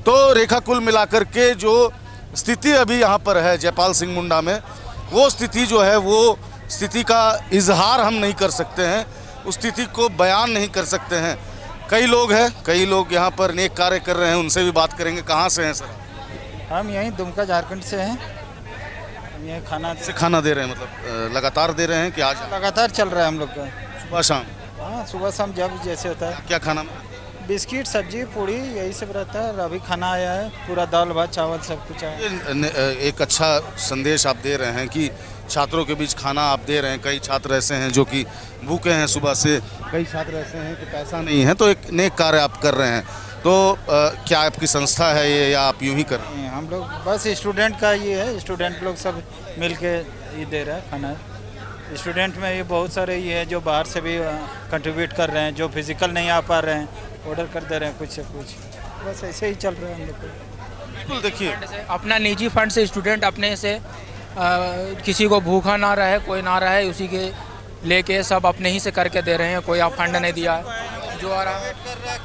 [SPEAKER 3] तो रेखा कुल मिलाकर के जो स्थिति अभी यहाँ पर है जयपाल सिंह मुंडा में, वो स्थिति जो है वो स्थिति का इजहार हम नहीं कर सकते हैं, उस स्थिति को बयान नहीं कर सकते हैं। कई लोग हैं, कई लोग यहाँ पर नेक कार्य कर रहे हैं, उनसे भी बात करेंगे। कहाँ से हैं सर?
[SPEAKER 12] हम यहीं दुमका झारखंड से हैं। हम यहीं
[SPEAKER 3] खाना दे रहे हैं, मतलब लगातार दे रहे हैं कि आज
[SPEAKER 12] लगातार चल रहा है हम लोग का।
[SPEAKER 3] सुबह शाम?
[SPEAKER 12] हाँ, सुबह शाम जब जैसे होता है।
[SPEAKER 3] क्या खाना?
[SPEAKER 12] बिस्किट, सब्जी, पूड़ी, यही सब रहता है। अभी खाना आया है, पूरा दाल भात चावल सब कुछ आया।
[SPEAKER 3] एक अच्छा संदेश आप दे रहे हैं कि छात्रों के बीच खाना आप दे रहे हैं। कई छात्र ऐसे हैं जो कि भूखे हैं सुबह से, कई छात्र ऐसे हैं कि पैसा नहीं है, तो एक नेक कार्य आप कर रहे हैं। तो क्या आपकी संस्था है ये, या आप यूं ही कर रहे हैं?
[SPEAKER 12] हम लोग बस स्टूडेंट का ये है, स्टूडेंट लोग सब मिल के ये दे रहा है खाना। स्टूडेंट में ये बहुत सारे ये है जो बाहर से भी कंट्रीब्यूट कर रहे हैं, जो फिजिकल नहीं आ पा रहे हैं ऑर्डर कर दे रहे हैं कुछ से कुछ। बस ऐसे ही चल रहा है हम लोग को।
[SPEAKER 3] बिल्कुल, देखिए
[SPEAKER 13] अपना निजी फंड से स्टूडेंट अपने से किसी को भूखा ना रहे, कोई ना रहे, उसी के लेके सब अपने ही से करके दे रहे हैं। कोई आप फंड नहीं दिया जो आ रहा
[SPEAKER 12] कर रहा है,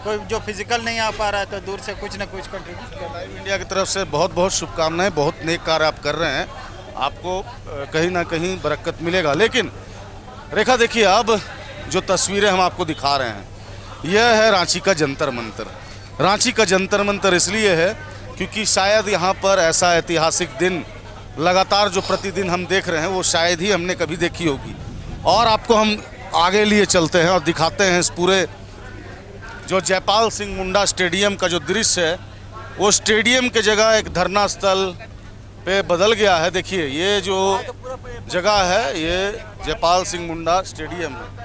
[SPEAKER 12] कोई जो फिजिकल नहीं आ पा रहा है तो दूर से कुछ ना कुछ कंट्रीब्यूट कर रहा है।
[SPEAKER 3] इंडिया की तरफ से बहुत बहुत शुभकामनाएं। बहुत नेक कार्य आप कर रहे हैं, आपको कहीं ना कहीं बरकत मिलेगा। लेकिन रेखा देखिए, अब जो तस्वीरें हम आपको दिखा रहे हैं यह है रांची का जंतर मंतर। रांची का जंतर मंतर इसलिए है क्योंकि शायद यहाँ पर ऐसा ऐतिहासिक दिन लगातार जो प्रतिदिन हम देख रहे हैं वो शायद ही हमने कभी देखी होगी। और आपको हम आगे लिए चलते हैं और दिखाते हैं इस पूरे जो जयपाल सिंह मुंडा स्टेडियम का जो दृश्य है, वो स्टेडियम के जगह एक धरना स्थल पे बदल गया है। देखिए ये जो जगह है ये जयपाल सिंह मुंडा स्टेडियम है।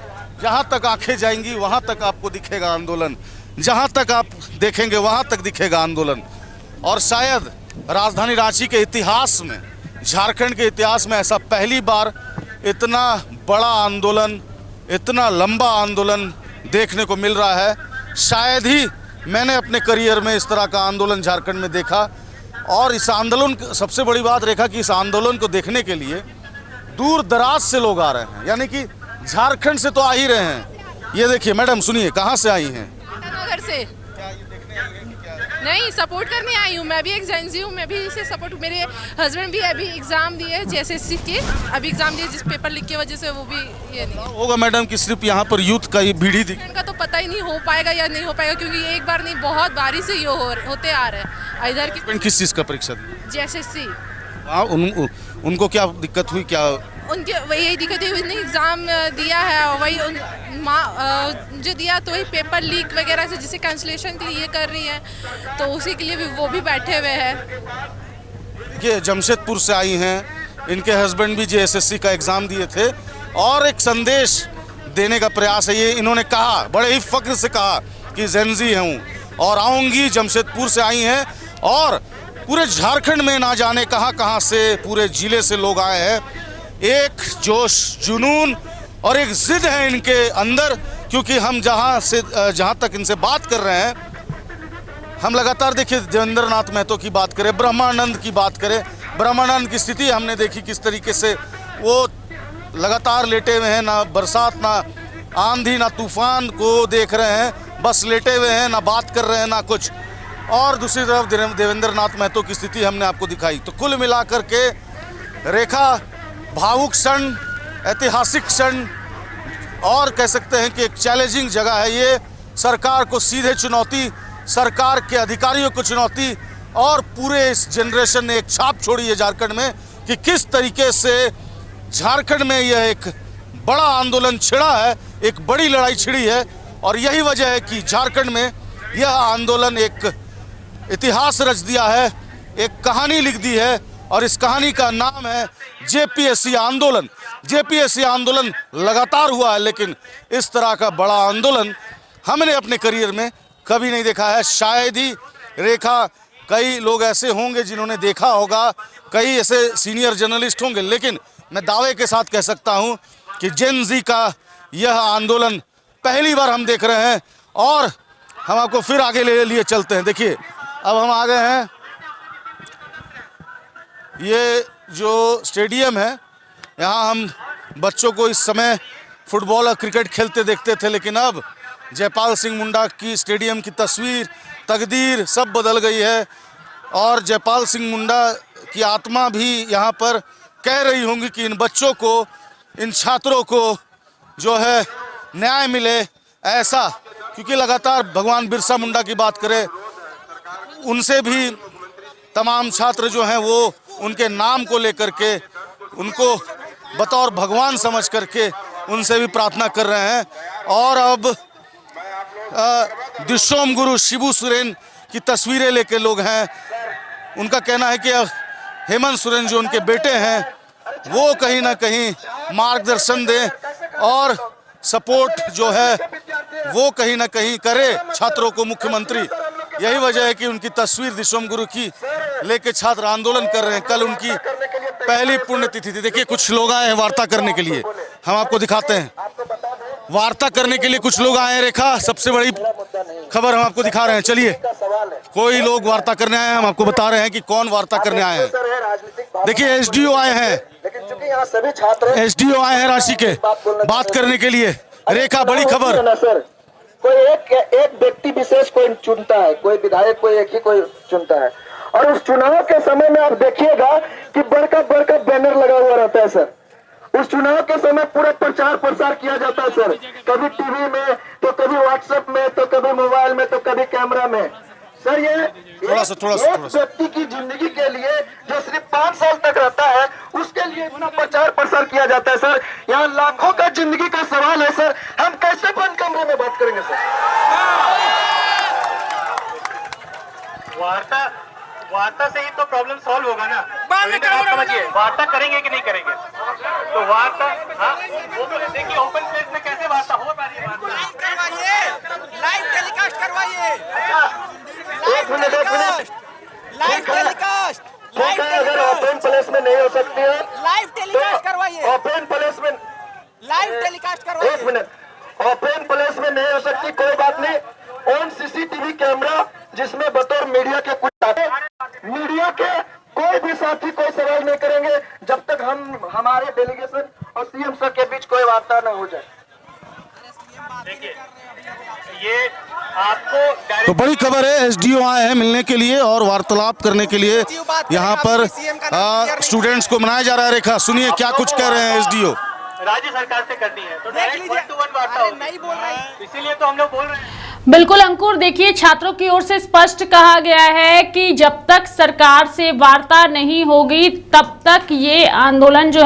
[SPEAKER 3] जहाँ तक आंखें जाएंगी वहाँ तक आपको दिखेगा आंदोलन, जहाँ तक आप देखेंगे वहाँ तक दिखेगा आंदोलन। और शायद राजधानी रांची के इतिहास में, झारखंड के इतिहास में ऐसा पहली बार इतना बड़ा आंदोलन, इतना लंबा आंदोलन देखने को मिल रहा है। शायद ही मैंने अपने करियर में इस तरह का आंदोलन झारखंड में देखा। और इस आंदोलन, सबसे बड़ी बात रेखा कि इस आंदोलन को देखने के लिए दूर दराज से लोग आ रहे हैं, यानी कि झारखंड से तो आ ही रहे हैं। ये देखिए मैडम, सुनिए, कहाँ से आई हैं?
[SPEAKER 14] नगर से। नहीं, सपोर्ट करने आई हूँ। मैं भी एक जेंजी हूँ, मैं भी इसे सपोर्ट। मेरे हस्बैंड भी अभी एग्जाम दिए JSSC के, अभी एग्जाम दिए, जिस पेपर लिख के वजह से वो भी ये नहीं
[SPEAKER 3] होगा मैडम कि सिर्फ यहाँ पर यूथ का ही भीड़ ही
[SPEAKER 14] का तो पता ही नहीं हो पाएगा या नहीं हो पाएगा, क्योंकि एक बार नहीं बहुत बारी से ये होते आ रहे हैं इधर की।
[SPEAKER 3] किस चीज़ का परीक्षा दी?
[SPEAKER 14] JSSC।
[SPEAKER 3] उनको क्या दिक्कत हुई? क्या
[SPEAKER 14] उनके वही यही दिक्कत हुई, उन्होंने एग्ज़ाम दिया है और वही जो दिया तो वही पेपर लीक वगैरह से, जिसे कैंसिलेशन के लिए ये कर रही है, तो उसी के लिए भी वो भी बैठे हुए हैं।
[SPEAKER 3] देखिए जमशेदपुर से आई हैं, इनके हस्बैंड भी JSSC का एग्ज़ाम दिए थे और एक संदेश देने का प्रयास है। ये इन्होंने कहा, बड़े ही फख्र से कहा कि जेंजी हूँ और आऊँगी। जमशेदपुर से आई हैं और पूरे झारखंड में ना जाने कहाँ से पूरे ज़िले से लोग आए हैं। एक जोश, जुनून और एक जिद है इनके अंदर, क्योंकि हम जहाँ तक इनसे बात कर रहे हैं, हम लगातार देखिए देवेंद्र नाथ महतो की बात करें, ब्रह्मानंद की बात करें, ब्रह्मानंद की स्थिति हमने देखी किस तरीके से वो लगातार लेटे हुए हैं, ना बरसात, ना आंधी, ना तूफान को देख रहे हैं, बस लेटे हुए हैं, ना बात कर रहे हैं, ना कुछ। और दूसरी तरफ देवेंद्र नाथ महतो की स्थिति हमने आपको दिखाई। तो कुल मिलाकर के रेखा, भावुक क्षण, ऐतिहासिक क्षण और कह सकते हैं कि एक चैलेंजिंग जगह है ये। सरकार को सीधे चुनौती, सरकार के अधिकारियों को चुनौती, और पूरे इस जनरेशन ने एक छाप छोड़ी है झारखंड में कि किस तरीके से झारखंड में यह एक बड़ा आंदोलन छिड़ा है, एक बड़ी लड़ाई छिड़ी है। और यही वजह है कि झारखंड में यह आंदोलन एक इतिहास रच दिया है, एक कहानी लिख दी है, और इस कहानी का नाम है JPSC आंदोलन। JPSC आंदोलन लगातार हुआ है, लेकिन इस तरह का बड़ा आंदोलन हमने अपने करियर में कभी नहीं देखा है। शायद ही रेखा, कई लोग ऐसे होंगे जिन्होंने देखा होगा, कई ऐसे सीनियर जर्नलिस्ट होंगे, लेकिन मैं दावे के साथ कह सकता हूं कि जेन ज़ी का यह आंदोलन पहली बार हम देख रहे हैं। और हम आपको फिर आगे ले लिए चलते हैं। देखिए अब हम आ गए हैं, ये जो स्टेडियम है, यहाँ हम बच्चों को इस समय फुटबॉल और क्रिकेट खेलते देखते थे, लेकिन अब जयपाल सिंह मुंडा की स्टेडियम की तस्वीर, तकदीर सब बदल गई है। और जयपाल सिंह मुंडा की आत्मा भी यहाँ पर कह रही होंगी कि इन बच्चों को, इन छात्रों को जो है न्याय मिले, ऐसा क्योंकि लगातार भगवान बिरसा मुंडा की बात करें, उनसे भी तमाम छात्र जो हैं वो उनके नाम को लेकर के, उनको बतौर भगवान समझ करके उनसे भी प्रार्थना कर रहे हैं। और अब दिशोम गुरु शिबू सोरेन की तस्वीरें लेके लोग हैं। उनका कहना है कि हेमंत सोरेन जो उनके बेटे हैं वो कहीं ना कहीं मार्गदर्शन दें और सपोर्ट जो है वो कहीं ना कहीं करे छात्रों को। मुख्यमंत्री यही वजह है कि उनकी तस्वीर दिशोम गुरु की लेके छात्र आंदोलन कर रहे हैं। कल उनकी पहली पुण्यतिथि थी। देखिए कुछ लोग आए हैं वार्ता करने के लिए, हम आपको दिखाते हैं। वार्ता करने के लिए कुछ लोग आए हैं। रेखा, सबसे बड़ी खबर हम आपको दिखा रहे हैं। चलिए, कोई लोग वार्ता करने आए हैं, हम आपको बता रहे हैं कि कौन वार्ता करने आए हैं। देखिए एसडीओ आए हैं, एसडीओ आए हैं रांची के बात करने के लिए। रेखा, बड़ी खबर।
[SPEAKER 15] कोई एक व्यक्ति विशेष कोई चुनता है, कोई विधायक कोई एक ही कोई चुनता है, और उस चुनाव के समय में आप देखिएगा कि बड़का बड़का बैनर लगा हुआ रहता है सर। उस चुनाव के समय पूरा प्रचार प्रसार किया जाता है सर, कभी टीवी में तो कभी व्हाट्सएप में तो कभी मोबाइल में तो कभी कैमरा में। सर ये एक व्यक्ति की जिंदगी के लिए जो सिर्फ 5 साल तक रहता है उसके लिए इतना प्रचार प्रसार किया जाता है सर। यहाँ लाखों का जिंदगी का सवाल है सर, हम कैसे बंद कमरे में बात करेंगे सर?
[SPEAKER 16] वार्ता से ही तो प्रॉब्लम सॉल्व होगा ना। आप समझिए, वार्ता करेंगे कि नहीं करेंगे? तो वार्ता, हाँ वो तो देखिए ओपन प्लेस में कैसे वार्ता हो पा रही है?
[SPEAKER 17] लाइव टेलीकास्ट करवाइए।
[SPEAKER 15] एक मिनट लाइव टेलीकास्ट। अगर ओपन प्लेस में नहीं हो सकती है,
[SPEAKER 17] लाइव टेलीकास्ट करवाइए।
[SPEAKER 15] ओपन प्लेस में
[SPEAKER 17] लाइव टेलीकास्ट करवाइए।
[SPEAKER 15] एक मिनट, ओपन प्लेस में नहीं हो सकती कोई बात नहीं। ऑन सीसीटीवी कैमरा जिसमें बतौर मीडिया के कुछ मीडिया के कोई भी साथी कोई सवाल नहीं करेंगे जब तक हमारे डेलीगेशन और सीएम सर के बीच कोई वार्ता न हो जाए।
[SPEAKER 16] देखिए ये आपको
[SPEAKER 3] तो बड़ी खबर है, एसडीओ आए हैं मिलने के लिए और वार्तालाप करने के लिए। यहाँ पर स्टूडेंट्स को मनाया जा रहा है। रेखा, सुनिए क्या कुछ कह रहे हैं एसडीओ।
[SPEAKER 16] राज्य सरकार से करनी है तो डायरेक्ट 1-to-1 वार्ता होगी, नहीं बोल रहे हैं, इसीलिए तो हम लोग बोल रहे हैं।
[SPEAKER 2] बिल्कुल अंकुर, देखिए छात्रों की ओर से स्पष्ट कहा गया है कि जब तक सरकार से वार्ता नहीं होगी तब तक ये आंदोलन जो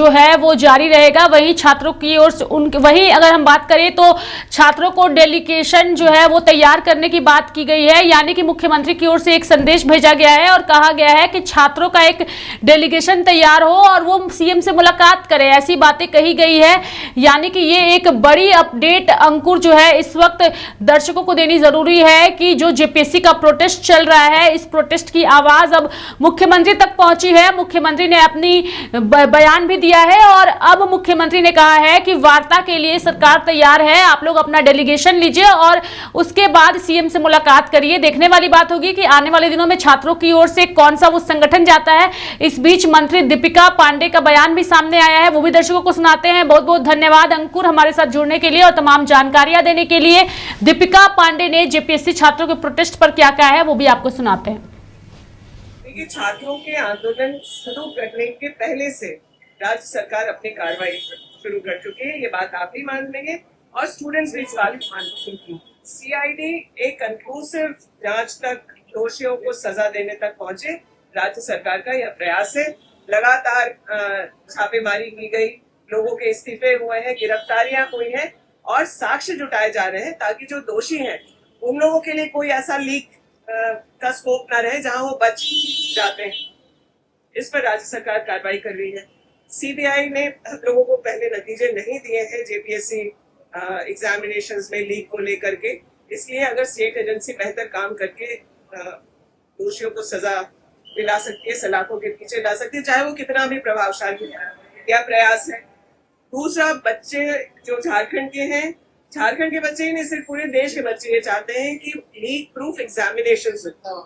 [SPEAKER 2] है वो जारी रहेगा। वहीं छात्रों की ओर से वहीं अगर हम बात करें तो छात्रों को डेलीगेशन जो है वो तैयार करने की बात की गई है, यानी कि मुख्यमंत्री की ओर से एक संदेश भेजा गया है और कहा गया है कि छात्रों का एक डेलीगेशन तैयार हो और वो सीएम से मुलाकात करे, ऐसी बातें कही गई है। यानी कि ये एक बड़ी अपडेट अंकुर जो है इस वक्त दर्शकों को देनी जरूरी है कि जो जेपीएससी का प्रोटेस्ट चल रहा है, इस प्रोटेस्ट की आवाज अब मुख्यमंत्री तक पहुंची है। मुख्यमंत्री ने अपनी बयान भी दिया है और अब मुख्यमंत्री ने कहा है कि वार्ता के लिए सरकार तैयार है, आप लोग अपना डेलीगेशन लीजिए और उसके बाद सीएम से मुलाकात करिए। देखने वाली बात होगी कि आने वाले दिनों में छात्रों की ओर से कौन सा वो संगठन जाता है। इस बीच मंत्री दीपिका पांडे का बयान भी सामने आया है, वो भी दर्शकों को सुनाते हैं। बहुत बहुत धन्यवाद अंकुर हमारे साथ जुड़ने के लिए और तमाम जानकारियां देने के लिए। दीपिका पांडे ने जेपीएससी छात्रों के प्रोटेस्ट पर क्या कहा है वो भी आपको सुनाते हैं।
[SPEAKER 18] देखिए, छात्रों के आंदोलन शुरू करने के पहले से राज्य सरकार अपनी कार्रवाई शुरू कर चुकी है, ये बात आप भी मान लेंगे और स्टूडेंट्स भी इस बात मान चुके। सीआईडी एक कंक्लूसिव जांच तक दोषियों को सजा देने तक पहुंचे, राज्य सरकार का यह प्रयास है। लगातार छापेमारी की गई, लोगों के इस्तीफे हुए हैं, गिरफ्तारियां हुई हैं और साक्ष्य जुटाए जा रहे हैं ताकि जो दोषी हैं उन लोगों के लिए कोई ऐसा लीक का स्कोप ना रहे जहां वो बच जाते हैं। इस पर राज्य सरकार कार्रवाई कर रही है। सीबीआई ने हम लोगों को पहले नतीजे नहीं दिए हैं जेपीएससी एग्जामिनेशंस में लीक को लेकर के, इसलिए अगर स्टेट एजेंसी बेहतर काम करके दोषियों को सजा दिला सकती है, सलाखों के पीछे ला सकती है, चाहे वो कितना भी प्रभावशाली या प्रयास है। दूसरा, बच्चे जो झारखंड के हैं, झारखंड के बच्चे ही नहीं सिर्फ पूरे देश के बच्चे ये चाहते हैं कि लीक प्रूफ एग्जामिनेशंस हो।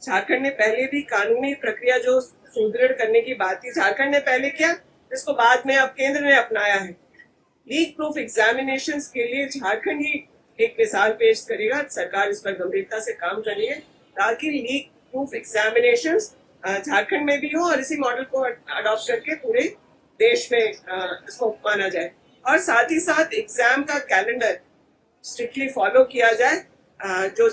[SPEAKER 18] झारखंड ने पहले भी कानूनी प्रक्रिया जो सुदृढ़ करने की बात थी, झारखंड ने पहले किया, जिसको बाद में अब केंद्र ने अपनाया है। लीक प्रूफ एग्जामिनेशंस के लिए झारखंड ही एक मिसाल पेश करेगा। सरकार इस पर गंभीरता से काम कर रही है ताकि लीक प्रूफ एग्जामिनेशंस झारखंड में भी हो और इसी मॉडल को अडॉप्ट करके पूरे देश में इसको माना जाए। और साथ ही साथ एग्जाम का कैलेंडर स्ट्रिक्टली फॉलो किया जाए। जो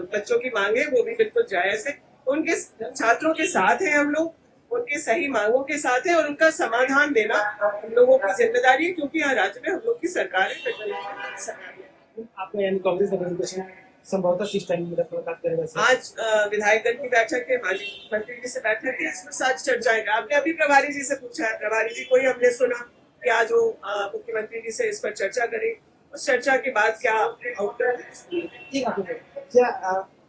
[SPEAKER 18] बच्चों की मांगे वो भी बिल्कुल जायज है, उनके छात्रों के साथ हैं हम लोग, उनके सही मांगों के साथ है और उनका समाधान देना हम लोगों की जिम्मेदारी है, क्योंकि यहाँ राज्य में हम लोग की सरकार है।
[SPEAKER 9] आपने यानी कांग्रेस रिप्रेजेंटेशन संभवतः किस टाइम में मुलाकात करेगा?
[SPEAKER 18] आज विधायक दल की बैठक है, माजी मंत्री जी से बैठक है, इसमें साथ चर्चाएं। आपने अभी प्रभारी जी से पूछा है, प्रभारी जी को ही हमने सुना कि आज वो मुख्यमंत्री जी से इस पर चर्चा करें, उस चर्चा के बाद क्या आउटकम है।
[SPEAKER 9] क्या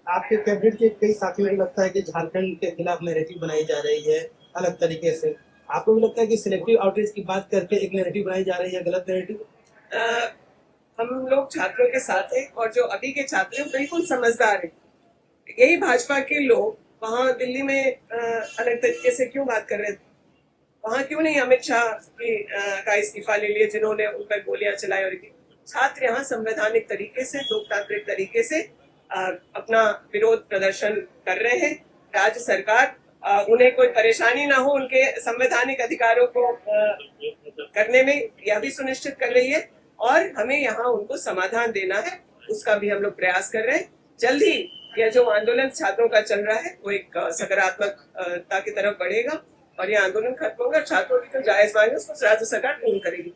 [SPEAKER 9] आपके कैबिनेट के कई साथियों को लगता है कि झारखंड के खिलाफ नैरेटिव बनाई जा रही है अलग तरीके से, आपको भी लगता है कि सिलेक्टिव आउटरीच की बात करके एक नैरेटिव बनाई जा रही है, गलत नैरेटिव?
[SPEAKER 18] हम लोग छात्रों के साथ हैं और जो अभी के छात्र हैं बिल्कुल समझदार हैं। यही भाजपा के लोग वहाँ दिल्ली में अलग तरीके से क्यों बात कर रहे थे, वहाँ क्यों नहीं अमित शाह का इस्तीफा ले लिया जिन्होंने उन पर गोलियां चलाई। और छात्र यहाँ संवैधानिक तरीके से, लोकतांत्रिक तरीके से अपना विरोध प्रदर्शन कर रहे हैं। राज्य सरकार उन्हें कोई परेशानी ना हो उनके संवैधानिक अधिकारों को करने में, यह भी सुनिश्चित कर रही है और हमें यहाँ उनको समाधान देना है, उसका भी हम लोग प्रयास कर रहे हैं। जल्द ही यह जो आंदोलन छात्रों का चल रहा है वो एक सकारात्मकता की तरफ बढ़ेगा और यह आंदोलन खत्म होगा। छात्रों की जो जायज मांग है उसको राज्य सरकार पूर्ण करेगी।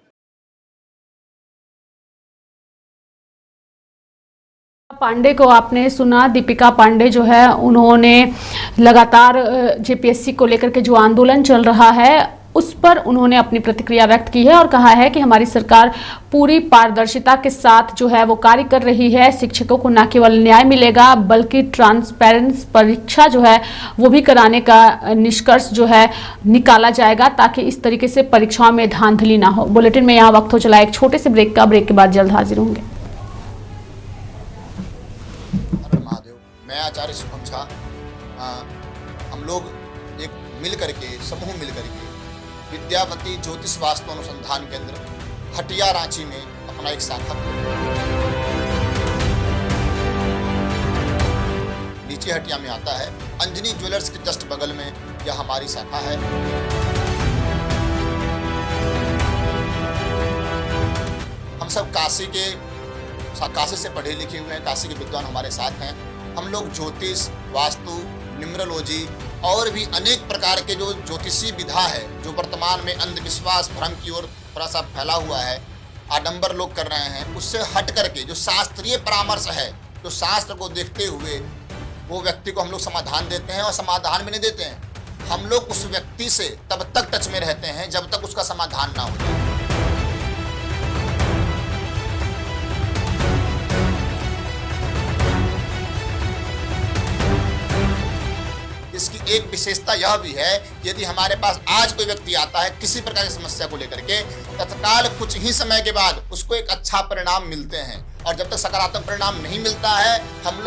[SPEAKER 2] पांडे को आपने सुना, दीपिका पांडे जो है उन्होंने लगातार जेपीएससी को लेकर के जो आंदोलन चल रहा है उस पर उन्होंने अपनी प्रतिक्रिया व्यक्त की है और कहा है कि हमारी सरकार पूरी पारदर्शिता के साथ जो है वो कार्य कर रही है। शिक्षकों को न केवल न्याय मिलेगा बल्कि ट्रांसपेरेंस परीक्षा जो है वो भी कराने का निष्कर्ष जो है निकाला जाएगा ताकि इस तरीके से परीक्षाओं में धांधली ना हो। बुलेटिन में यहाँ वक्त हो चला एक छोटे से ब्रेक का, ब्रेक के बाद जल्द हाजिर होंगे।
[SPEAKER 19] मैं आचार्य शुभम झा, हम लोग एक मिल करके, समूह मिल करके विद्यापति ज्योतिष वास्तु अनुसंधान केंद्र हटिया रांची में अपना एक शाखा, नीचे हटिया में आता है, अंजनी ज्वेलर्स के जस्ट बगल में यह हमारी शाखा है। हम सब काशी से पढ़े लिखे हुए हैं, काशी के विद्वान हमारे साथ हैं। हम लोग ज्योतिष, वास्तु, न्यूमरोलॉजी और भी अनेक प्रकार के जो ज्योतिषी विधा है जो वर्तमान में अंधविश्वास भ्रम की ओर थोड़ा सा फैला हुआ है, आडंबर लोग कर रहे हैं, उससे हट करके जो शास्त्रीय परामर्श है, जो शास्त्र को देखते हुए वो व्यक्ति को हम लोग समाधान देते हैं और समाधान भी नहीं देते हैं, हम लोग उस व्यक्ति से तब तक टच में रहते हैं जब तक उसका समाधान ना हो। इसकी एक विशेषता यह भी है कि यदि हमारे पास आज कोई व्यक्ति आता है किसी प्रकार की समस्या को लेकर के, तत्काल कुछ ही समय के बाद उसको एक अच्छा परिणाम मिलते हैं और जब तक सकारात्मक परिणाम नहीं मिलता है हम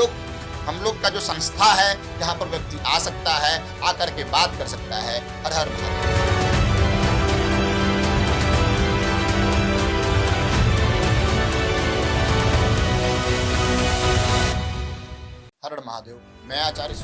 [SPEAKER 19] लोग का जो संस्था है यहाँ पर व्यक्ति आ सकता है, आकर के बात कर सकता है। हर हर महादेव। मैं आचार्य